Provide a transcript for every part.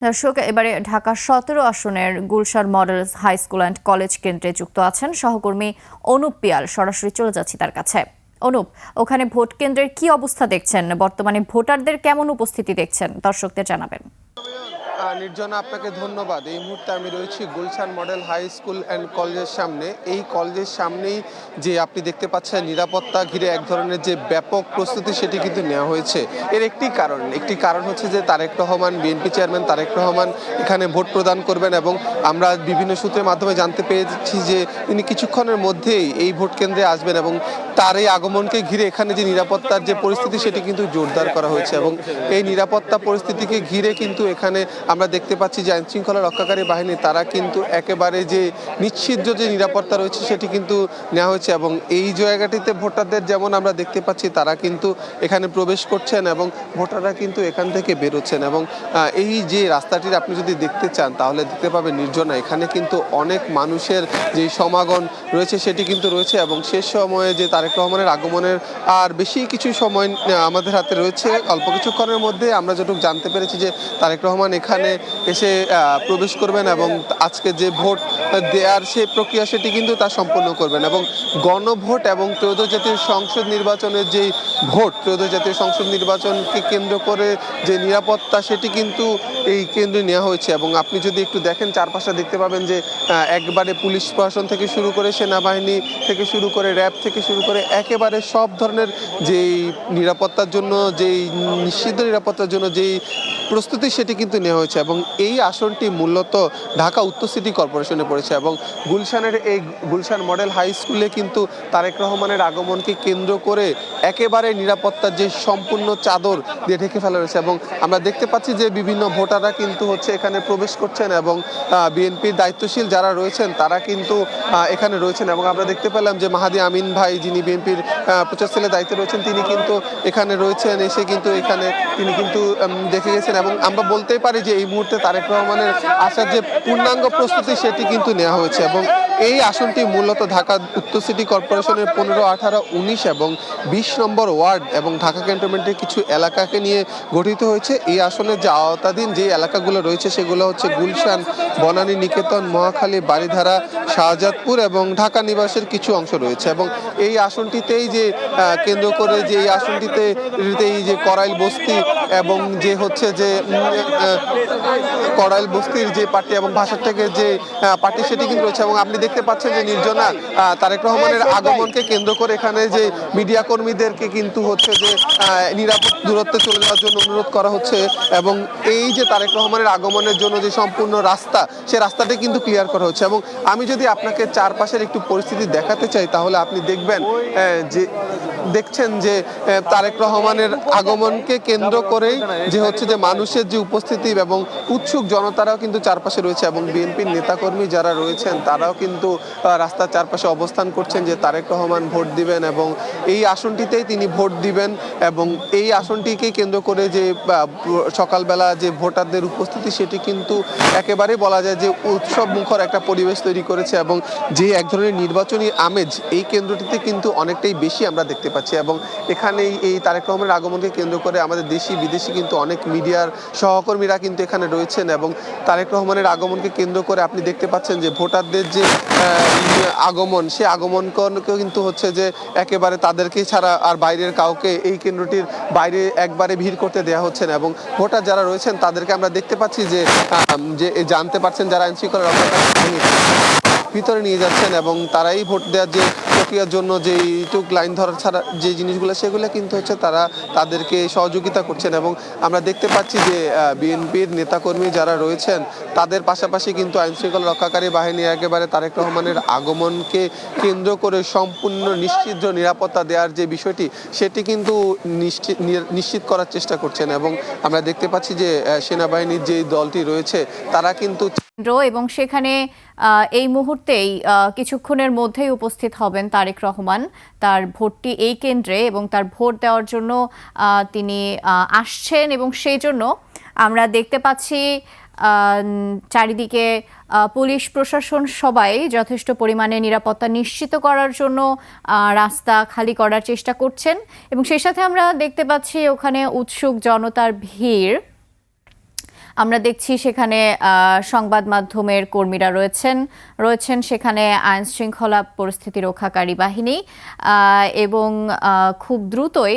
দর্শক, এবারে ঢাকা ১৭ আসনের Gulshan model high school and college কেন্দ্রে যুক্ত আছেন সহকর্মী অনুপ পিয়াল। সরাসরি চলে যাচ্ছি তার কাছে। অনুপ, ওখানে ভোট কেন্দ্রের কি অবস্থা দেখছেন? বর্তমানে ভোটারদের কেমন উপস্থিতি দেখছেন দর্শকদের জানাবেন। নির্জনা, আপনাকে ধন্যবাদ। এই মুহূর্তে আমি রয়েছি Gulshan model high school and কলেজের সামনে। এই কলেজের সামনেই যে আপনি দেখতে পাচ্ছেন নিরাপত্তা ঘিরে এক ধরনের যে ব্যাপক প্রস্তুতি সেটি কিন্তু নেওয়া হয়েছে। এর একটি কারণ হচ্ছে যে তারেক রহমান, বিএনপি চেয়ারম্যান তারেক রহমান এখানে ভোট প্রদান করবেন এবং আমরা বিভিন্ন সূত্রের মাধ্যমে জানতে পেরেছি যে তিনি কিছুক্ষণের মধ্যেই এই ভোট কেন্দ্রে আসবেন এবং তার এই আগমনকে ঘিরে এখানে যে নিরাপত্তার যে পরিস্থিতি সেটি কিন্তু জোরদার করা হয়েছে এবং এই নিরাপত্তা পরিস্থিতিকে ঘিরে কিন্তু এখানে আমরা দেখতে পাচ্ছি যে আইনশৃঙ্খলা রক্ষাকারী বাহিনী তারা কিন্তু একেবারে যে নিশ্চিদ্র যে নিরাপত্তা রয়েছে সেটি কিন্তু নেওয়া হয়েছে এবং এই জায়গাটিতে ভোটারদের যেমন আমরা দেখতে পাচ্ছি তারা কিন্তু এখানে প্রবেশ করছেন এবং ভোটাররা কিন্তু এখান থেকে বেরোচ্ছেন এবং এই যে রাস্তাটির আপনি যদি দেখতে চান তাহলে দেখতে পাবেন নির্জনা এখানে কিন্তু অনেক মানুষের যে সমাগম রয়েছে সেটি কিন্তু রয়েছে এবং শেষ সময়ে যে তারেক রহমানের আগমনের আর বেশি কিছু সময় আমাদের হাতে রয়েছে। অল্প কিছুক্ষণের মধ্যে আমরা যেটুকু জানতে পেরেছি যে তারেক রহমান এখানে এসে প্রবেশ করবেন এবং আজকে যে ভোট দেওয়ার সেই প্রক্রিয়া সেটি কিন্তু তা সম্পন্ন করবেন এবং গণভোট এবং ত্রয়োদশ জাতীয় সংসদ নির্বাচনের যেই ভোট, ত্রয়োদশ জাতীয় সংসদ নির্বাচনকে কেন্দ্র করে যে নিরাপত্তা সেটি কিন্তু এই কেন্দ্রে নেওয়া হয়েছে এবং আপনি যদি একটু দেখেন চারপাশে দেখতে পাবেন যে একবারে পুলিশ প্রশাসন থেকে শুরু করে সেনাবাহিনী থেকে শুরু করে র্যাব থেকে শুরু করে একেবারে সব ধরনের যেই নিরাপত্তার জন্য যেই নিষিদ্ধ নিরাপত্তার জন্য যেই প্রস্তুতি সেটি কিন্তু নেওয়া হয়েছে এবং এই আসনটি মূলত ঢাকা উত্তর সিটি কর্পোরেশনে পড়েছে এবং গুলশানের এই গুলশান মডেল হাই স্কুলে কিন্তু তারেক রহমানের আগমনকে কেন্দ্র করে একেবারে নিরাপত্তার যে সম্পূর্ণ চাদর দিয়ে ঢেকে ফেলা হয়েছে এবং আমরা দেখতে পাচ্ছি যে বিভিন্ন ভোটাররা কিন্তু এখানে প্রবেশ করছেন এবং বিএনপির দায়িত্বশীল যারা রয়েছেন তারা কিন্তু এখানে রয়েছেন এবং আমরা দেখতে পেলাম যে মাহাদি আমিন ভাই, যিনি বিএনপির প্রচার সেলের দায়িত্বে রয়েছেন, তিনি কিন্তু এখানে রয়েছেন। এসে কিন্তু এখানে তিনি কিন্তু দেখে গেছেন এবং আমরা বলতেই পারি যে এই মুহূর্তে তারেক রহমানের আসার যে পূর্ণাঙ্গ প্রস্তুতি সেটি কিন্তু নেওয়া হয়েছে এবং এই আসনটি মূলত ঢাকা উত্তর সিটি কর্পোরেশনের 15, 18, 19 এবং 20 নম্বর ওয়ার্ড এবং ঢাকা ক্যান্টনমেন্টের কিছু এলাকাকে নিয়ে গঠিত হয়েছে। এই আসনের যে আওতাধীন যে এলাকাগুলো রয়েছে সেগুলো হচ্ছে গুলশান, বনানী, নিকেতন, মহাখালী, বারিধারা, শাহজাদপুর এবং ঢাকা নিবাসের কিছু অংশ রয়েছে এবং এই আসনটিতেই যে কেন্দ্র করে যে এই আসনটিতে এই যে করাইল বস্তি এবং যে হচ্ছে যে করাইল বস্তির যে পার্টি এবং ভাষার থেকে যে পার্টি সেটি কিন্তু রয়েছে এবং আপনি দেখতে পাচ্ছেন যে নির্জনা তারেক রহমানের আগমনকে কেন্দ্র করে এখানে যে মিডিয়া কর্মীদেরকে কিন্তু হচ্ছে যে নিরাপদ দূরত্বে চলে যাওয়ার জন্য অনুরোধ করা হচ্ছে এবং এই যে তারেক রহমানের আগমনের জন্য যে সম্পূর্ণ রাস্তা সে রাস্তাটি কিন্তু ক্লিয়ার করা হচ্ছে এবং আমি যদি আপনাকে চারপাশের একটু পরিস্থিতি দেখাতে চাই তাহলে আপনি দেখবেন যে দেখছেন যে তারেক রহমানের আগমনকে কেন্দ্র করেই যে হচ্ছে যে মানুষের যে উপস্থিতি এবং উৎসুক জনতারাও কিন্তু চারপাশে রয়েছে এবং বিএনপির নেতাকর্মী যারা রয়েছেন তারাও কিন্তু রাস্তার চারপাশে অবস্থান করছেন যে তারেক রহমান ভোট দিবেন এবং এই আসনটিতেই তিনি ভোট দিবেন এবং এই আসনটিকে কেন্দ্র করে যে সকালবেলা যে ভোটারদের উপস্থিতি সেটি কিন্তু একেবারেই বলা যায় যে উৎসব মুখর একটা পরিবেশ তৈরি করেছে এবং যে এক ধরনের নির্বাচনী আমেজ এই কেন্দ্রটিতে কিন্তু অনেকটাই বেশি আমরা দেখতে পাচ্ছি এবং এখানেই এই তারেক রহমানের আগমনকে কেন্দ্র করে আমাদের দেশি বিদেশি কিন্তু অনেক মিডিয়ার সহকর্মীরা কিন্তু এখানে রয়েছেন এবং তারেক রহমানের আগমনকে কেন্দ্র করে আপনি দেখতে পাচ্ছেন যে ভোটারদের যে আগমন সে আগমনকেও কিন্তু হচ্ছে যে একেবারে তাদেরকে ছাড়া আর বাইরের কাউকে এই কেন্দ্রটির বাইরে একবারে ভিড় করতে দেওয়া হচ্ছে না এবং ভোটার যারা রয়েছেন তাদেরকে আমরা দেখতে পাচ্ছি যে জানতে পারছেন যারা আইনশৃঙ্খলা রক্ষাকারী ভিতরে নিয়ে যাচ্ছেন এবং তারাই ভোট দেওয়ার যে প্রক্রিয়ার জন্য যেইটুক লাইন ধরার ছাড়া যে জিনিসগুলো সেগুলো কিন্তু হচ্ছে তারা তাদেরকে সহযোগিতা করছেন এবং আমরা দেখতে পাচ্ছি যে বিএনপির নেতাকর্মী যারা রয়েছেন তাদের পাশাপাশি কিন্তু আইনশৃঙ্খলা রক্ষাকারী বাহিনী একেবারে তারেক রহমানের আগমনকে কেন্দ্র করে সম্পূর্ণ নিশ্চিদ্র নিরাপত্তা দেওয়ার যে বিষয়টি সেটি কিন্তু নিশ্চিত করার চেষ্টা করছেন এবং আমরা দেখতে পাচ্ছি যে সেনাবাহিনীর যে দলটি রয়েছে তারা কিন্তু এবং সেখানে এই মুহূর্তেই কিছুক্ষণের মধ্যেই উপস্থিত হবেন তারেক রহমান। তার ভোটটি এই কেন্দ্রে এবং তার ভোট দেওয়ার জন্য তিনি আসছেন এবং সেই জন্য আমরা দেখতে পাচ্ছি চারিদিকে পুলিশ প্রশাসন সবাই যথেষ্ট পরিমাণে নিরাপত্তা নিশ্চিত করার জন্য রাস্তা খালি করার চেষ্টা করছেন এবং সেই সাথে আমরা দেখতে পাচ্ছি ওখানে উৎসুক জনতার ভিড়। আমরা দেখছি সেখানে সংবাদ মাধ্যমের কর্মীরা রয়েছেন সেখানে আইন শৃঙ্খলা পরিস্থিতি রক্ষাকারী বাহিনী এবং খুব দ্রুতই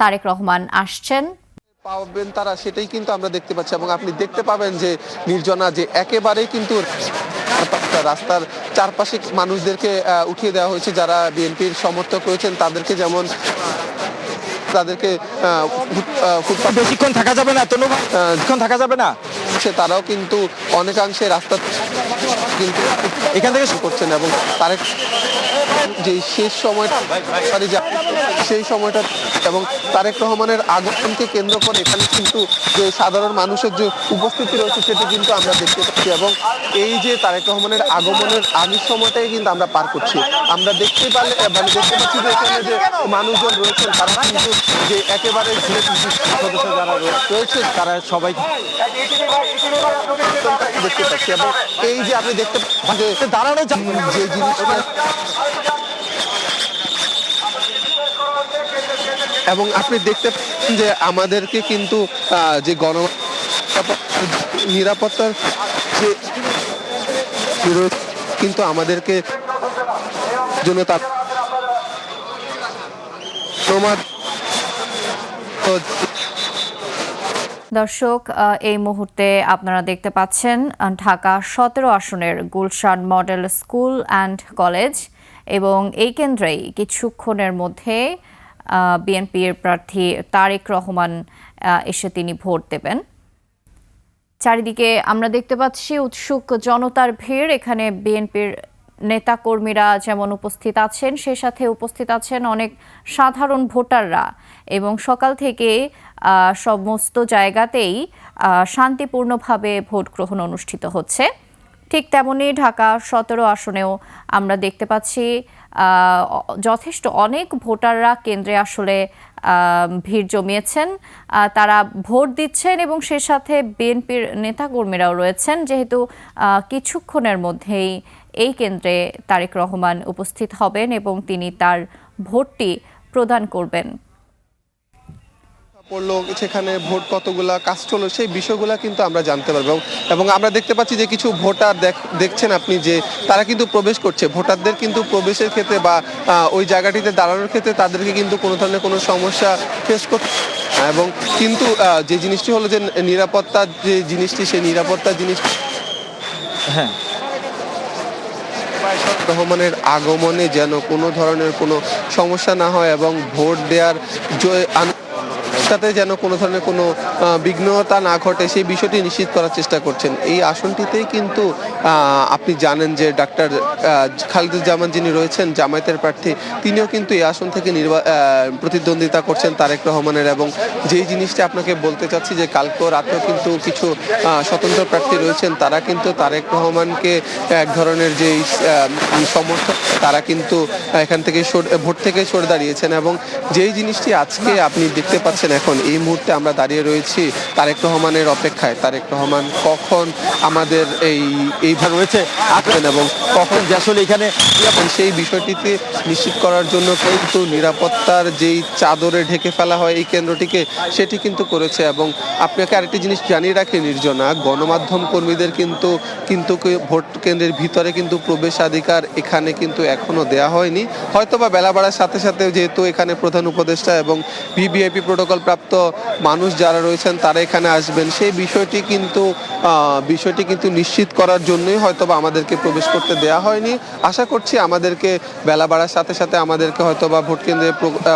তারেক রহমান আসছেন। পাবেন তারা, সেটাই কিন্তু আমরা দেখতে পাচ্ছি। এবং আপনি দেখতে পাবেন যে নির্জনা যে একেবারেই কিন্তু রাস্তার চারপাশে মানুষদেরকে উঠিয়ে দেওয়া হয়েছে, যারা বিএনপির সমর্থক রয়েছেন তাদেরকে, যেমন তাদেরকে বেশিক্ষণ থাকা যাবে না, বেশিক্ষণ থাকা যাবে না, তারাও কিন্তু অনেকাংশে রাস্তা কিন্তু এখান থেকে করছেন। এবং তারেক যে শেষ সময়টা সেই সময়টা এবং তারেক রহমানের আগমনকে কেন্দ্র করে এখানে কিন্তু যে সাধারণ মানুষের যে উপস্থিতি রয়েছে সেটি কিন্তু আমরা দেখতে পাচ্ছি। এবং এই যে তারেক রহমানের আগমনের আগের সময়টাই কিন্তু আমরা পার করছি। আমরা দেখতে পাচ্ছি যে এখানে যে মানুষজন রয়েছেন তারা কিন্তু যে একেবারে সদস্য যারা রয়েছে তারা সবাই দেখতে পাচ্ছি। এবং এই যে আপনি দেখতে পাচ্ছেন যে দাঁড়ানো যে জিনিসটা, এবং আপনি দেখতে পাচ্ছেন যে আমাদেরকে কিন্তু যে নিরাপত্তার যে কিন্তু আমাদেরকে জন্য তার দর্শক, এই মুহূর্তে আপনারা দেখতে পাচ্ছেন ঢাকা 17 আসনের Gulshan model school and college, এবং এই কেন্দ্রেই কিছুক্ষণের মধ্যে বিএনপির প্রার্থী তারেক রহমান এসে তিনি ভোট দেবেন। চারিদিকে আমরা দেখতে পাচ্ছি উৎসুক জনতার ভিড়। এখানে বিএনপির নেতাকর্মীরা যেমন উপস্থিত আছেন, সে সাথে উপস্থিত আছেন অনেক সাধারণ ভোটাররা, এবং সকাল থেকে সমস্ত জায়গাতেই শান্তিপূর্ণভাবে ভোট গ্রহণ অনুষ্ঠিত হচ্ছে। ঠিক তেমনি ঢাকা 17 আসনেও আমরা দেখতে পাচ্ছি যথেষ্ট অনেক ভোটাররা কেন্দ্রে আসলে ভিড় জমিয়েছেন, তারা ভোট দিচ্ছেন, এবং সে সাথে বিএনপির নেতাকর্মীরাও রয়েছেন, যেহেতু কিছুক্ষণের মধ্যেই এই কেন্দ্রে তারেক রহমান উপস্থিত হবেন এবং তিনি তার ভোটটি প্রদান করবেন। পড়লো সেখানে ভোট কতগুলা কাস্ট হলো সেই বিষয়গুলো কিন্তু আমরা জানতে পারবো। এবং আমরা দেখতে পাচ্ছি যে কিছু ভোটার দেখছেন আপনি যে তারা কিন্তু প্রবেশ করছে। ভোটারদের কিন্তু প্রবেশের ক্ষেত্রে বা ওই জায়গাটিতে দাঁড়ানোর ক্ষেত্রে তাদেরকে কিন্তু কোনো ধরনের কোনো সমস্যা ফেস করতে, এবং কিন্তু যে জিনিসটি হলো যে নিরাপত্তার যে জিনিসটি, সেই নিরাপত্তার জিনিস হ্যাঁ রহমানের আগমনে যেন কোনো ধরনের কোনো সমস্যা না হয় এবং ভোট দেওয়ার সাথে যেন কোনো ধরনের কোনো বিঘ্নতা না ঘটে সেই বিষয়টি নিশ্চিত করার চেষ্টা করছেন। এই আসনটিতেই কিন্তু আপনি জানেন যে ডাক্তার খালিদুজ্জামান যিনি রয়েছেন জামায়াতের প্রার্থী, তিনিও কিন্তু এই আসন থেকে প্রতিদ্বন্দ্বিতা করছেন তারেক রহমানের। এবং যেই জিনিসটি আপনাকে বলতে চাচ্ছি যে কালকে রাতেও কিন্তু কিছু স্বতন্ত্র প্রার্থী রয়েছেন, তারা কিন্তু তারেক রহমানকে এক ধরনের যেই সমর্থক, তারা কিন্তু এখান থেকে ভোট থেকে সরে দাঁড়িয়েছেন। এবং যেই জিনিসটি আজকে আপনি দেখতে পাচ্ছেন, এখন এই মুহূর্তে আমরা দাঁড়িয়ে রয়েছি তারেক রহমানের অপেক্ষায়। তারেক রহমান কখন আমাদের এইভাবে রয়েছে আসবেন এবং কখন যে আসলে এখানে সেই বিষয়টিতে নিশ্চিত করার জন্য কিন্তু নিরাপত্তার যেই চাদরে ঢেকে ফেলা হয় এই কেন্দ্রটিকে, সেটি কিন্তু করেছে। এবং আপনাকে আরেকটি জিনিস জানিয়ে রাখি নির্জনা, গণমাধ্যম কর্মীদের কিন্তু ভোট কেন্দ্রের ভিতরে কিন্তু প্রবেশাধিকার এখানে কিন্তু এখনো দেয়া হয়নি। হয়তোবা বেলা বাড়ার সাথে সাথে যেহেতু এখানে প্রধান উপদেষ্টা এবং ভিভিআইপি প্রোটোকল প্রাপ্ত মানুষ যারা রয়েছেন তারা এখানে আসবেন, সেই বিষয়টি কিন্তু নিশ্চিত করার জন্যই হয়তোবা আমাদেরকে প্রবেশ করতে দেয়া হয়নি। আশা করছি আমাদেরকে বেলা বাড়ার সাথে সাথে আমাদেরকে হয়তোবা ভোট কেন্দ্রে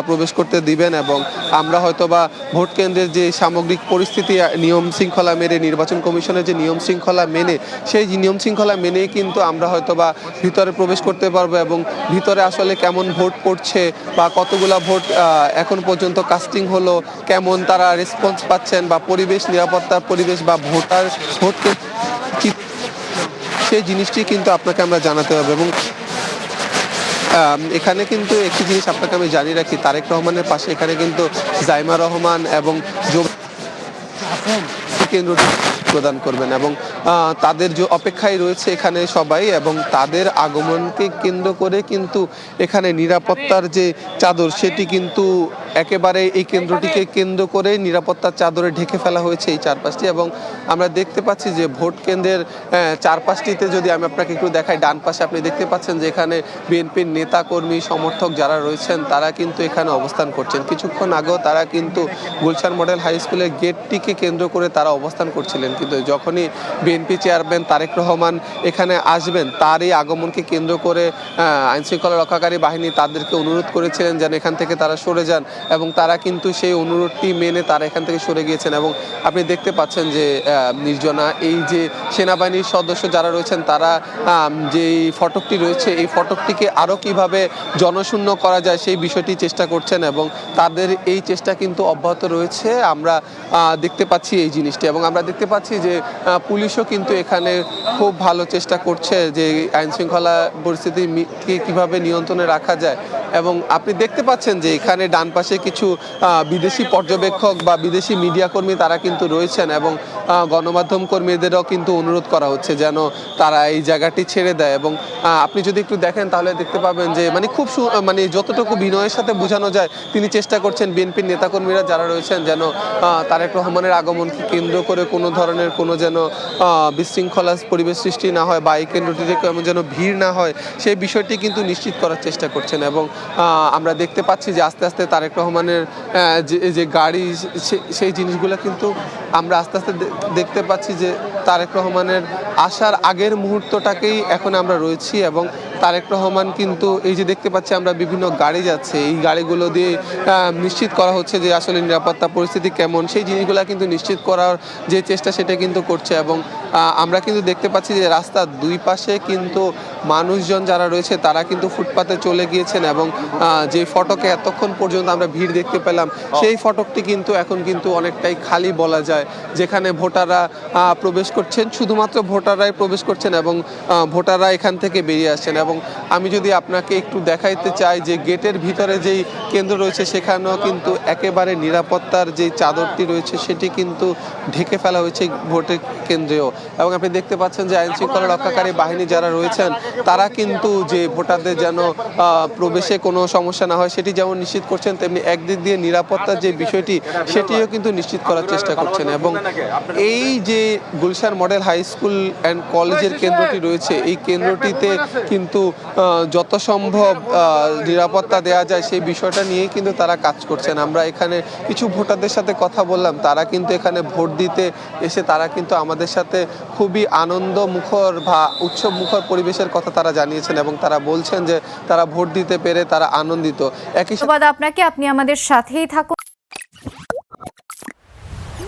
প্রবেশ করতে দিবেন, এবং আমরা হয়তোবা ভোট কেন্দ্রের যে সামগ্রিক পরিস্থিতি, নিয়ম শৃঙ্খলা মেনে, নির্বাচন কমিশনের যে নিয়ম শৃঙ্খলা মেনে, সেই নিয়ম শৃঙ্খলা মেনেই কিন্তু আমরা হয়তোবা ভিতরে প্রবেশ করতে পারবো। এবং ভিতরে আসলে কেমন ভোট পড়ছে বা কতগুলা ভোট এখন পর্যন্ত কাস্টিং হলো, কেমন তারা রেসপন্স পাচ্ছেন, বা পরিবেশ, নিরাপত্তার পরিবেশ বা ভোটকে সেই জিনিসটি কিন্তু আপনাকে আমরা জানাতে হবে। এবং এখানে কিন্তু একটি জিনিস আপনাকে আমি জানিয়ে রাখি, তারেক রহমানের পাশে এখানে কিন্তু জাইমা রহমান এবং কেন্দ্রটি প্রদান করবেন, এবং তাদের যে অপেক্ষায় রয়েছে এখানে সবাই, এবং তাদের আগমনকে কেন্দ্র করে কিন্তু এখানে নিরাপত্তার যে চাদর সেটি কিন্তু একেবারে এই কেন্দ্রটিকে কেন্দ্র করে নিরাপত্তার চাদরে ঢেকে ফেলা হয়েছে এই চারপাশটি। এবং আমরা দেখতে পাচ্ছি যে ভোট কেন্দ্রের চারপাশটিতে যদি আমি আপনাকে একটু দেখাই, ডান পাশে আপনি দেখতে পাচ্ছেন যে এখানে বিএনপির নেতা কর্মী সমর্থক যারা রয়েছেন তারা কিন্তু এখানে অবস্থান করছেন। কিছুক্ষণ আগেও তারা কিন্তু গুলশান মডেল হাই স্কুলের গেটটিকে কেন্দ্র করে তারা অবস্থান করছিলেন, কিন্তু যখনই বিএনপি চেয়ারম্যান তারেক রহমান এখানে আসবেন তার এই আগমনকে কেন্দ্র করে আইনশৃঙ্খলা রক্ষাকারী বাহিনী তাদেরকে অনুরোধ করেছিলেন যেন এখান থেকে তারা সরে যান, এবং তারা কিন্তু সেই অনুরোধটি মেনে তারা এখান থেকে সরে গিয়েছেন। এবং আপনি দেখতে পাচ্ছেন যে নির্জনা এই যে সেনাবাহিনীর সদস্য যারা রয়েছেন তারা যে ফটকটি রয়েছে এই ফটকটিকে আরও কিভাবে জনশূন্য করা যায় সেই বিষয়টি চেষ্টা করছেন, এবং তাদের এই চেষ্টা কিন্তু অব্যাহত রয়েছে। আমরা দেখতে পাচ্ছি এই জিনিসটি, এবং আমরা দেখতে পাচ্ছি যে পুলিশও কিন্তু এখানে খুব ভালো চেষ্টা করছে যে আইনশৃঙ্খলা পরিস্থিতিকে কিভাবে নিয়ন্ত্রণে রাখা যায়। এবং আপনি দেখতে পাচ্ছেন যে এখানে ডান পাশে কিছু বিদেশি পর্যবেক্ষক বা বিদেশি মিডিয়া কর্মী তারা কিন্তু রয়েছেন, এবং গণমাধ্যম কর্মীদেরও কিন্তু অনুরোধ করা হচ্ছে যেন তারা এই জায়গাটি ছেড়ে দেয়। এবং আপনি যদি একটু দেখেন তাহলে দেখতে পাবেন যে মানে খুব মানে যতটুকু বিনয়ের সাথে বোঝানো যায় তিনি চেষ্টা করছেন বিএনপির নেতাকর্মীরা যারা রয়েছেন যেন তারেক রহমানের আগমনকে কেন্দ্র করে কোনো ধরনের কোনো যেন বিশৃঙ্খলা পরিবেশ সৃষ্টি না হয় বা এই কেন্দ্রটিতে কেমন যেন ভিড় না হয় সেই বিষয়টি কিন্তু নিশ্চিত করার চেষ্টা করছেন। এবং আমরা দেখতে পাচ্ছি যে আস্তে আস্তে তারেক রহমানের যে গাড়ি সেই জিনিসগুলো কিন্তু আমরা আস্তে আস্তে দেখতে পাচ্ছি যে তারেক রহমানের আসার আগের মুহূর্তটাকেই এখন আমরা রয়েছি। এবং তারেক রহমান কিন্তু এই যে দেখতে পাচ্ছি আমরা বিভিন্ন গাড়ি যাচ্ছে, এই গাড়িগুলো দিয়ে নিশ্চিত করা হচ্ছে যে আসলে নিরাপত্তা পরিস্থিতি কেমন সেই জিনিসগুলো কিন্তু নিশ্চিত করার যে চেষ্টা সেটা কিন্তু করছে। এবং আমরা কিন্তু দেখতে পাচ্ছি যে রাস্তার দুই পাশে কিন্তু মানুষজন যারা রয়েছে তারা কিন্তু ফুটপাতে চলে গিয়েছেন, এবং যে ফটকে এতক্ষণ পর্যন্ত আমরা ভিড় দেখতে পেলাম সেই ফটকটি কিন্তু এখন কিন্তু অনেকটাই খালি বলা যায়, যেখানে ভোটাররা প্রবেশ করছেন, শুধুমাত্র ভোটাররাই প্রবেশ করছেন এবং ভোটাররা এখান থেকে বেরিয়ে আসছেন। এবং আমি যদি আপনাকে একটু দেখাইতে চাই যে গেটের ভিতরে যেই কেন্দ্র রয়েছে সেখানেও কিন্তু একেবারে নিরাপত্তার যে চাদরটি রয়েছে সেটি কিন্তু ঢেকে ফেলা হয়েছে ভোটের কেন্দ্রেও। এবং আপনি দেখতে পাচ্ছেন যে আইনশৃঙ্খলা রক্ষাকারী বাহিনী যারা রয়েছেন তারা কিন্তু যে ভোটারদের যেন প্রবেশে কোনো সমস্যা না হয় সেটি যেমন নিশ্চিত করছেন, তেমনি একদিক দিয়ে নিরাপত্তার যে বিষয়টি সেটিও কিন্তু নিশ্চিত করার চেষ্টা করছেন। এবং এই যে Gulshan model high school and কলেজের কেন্দ্রটি রয়েছে এই কেন্দ্রটিতে কিন্তু যত সম্ভব নিরাপত্তা দেওয়া যায় সেই বিষয়টা নিয়েই কিন্তু তারা কাজ করছেন। আমরা এখানে কিছু ভোটারদের সাথে কথা বললাম, তারা কিন্তু এখানে ভোট দিতে এসে তারা কিন্তু আমাদের সাথে খুবই আনন্দমুখর বা উৎসবমুখর পরিবেশের কথা তারা জানিয়েছেন, এবং তারা বলছেন যে তারা ভোট দিতে পেরে তারা আনন্দিত। ধন্যবাদ আপনাকে, আপনি আমাদের সাথেই থাকুন।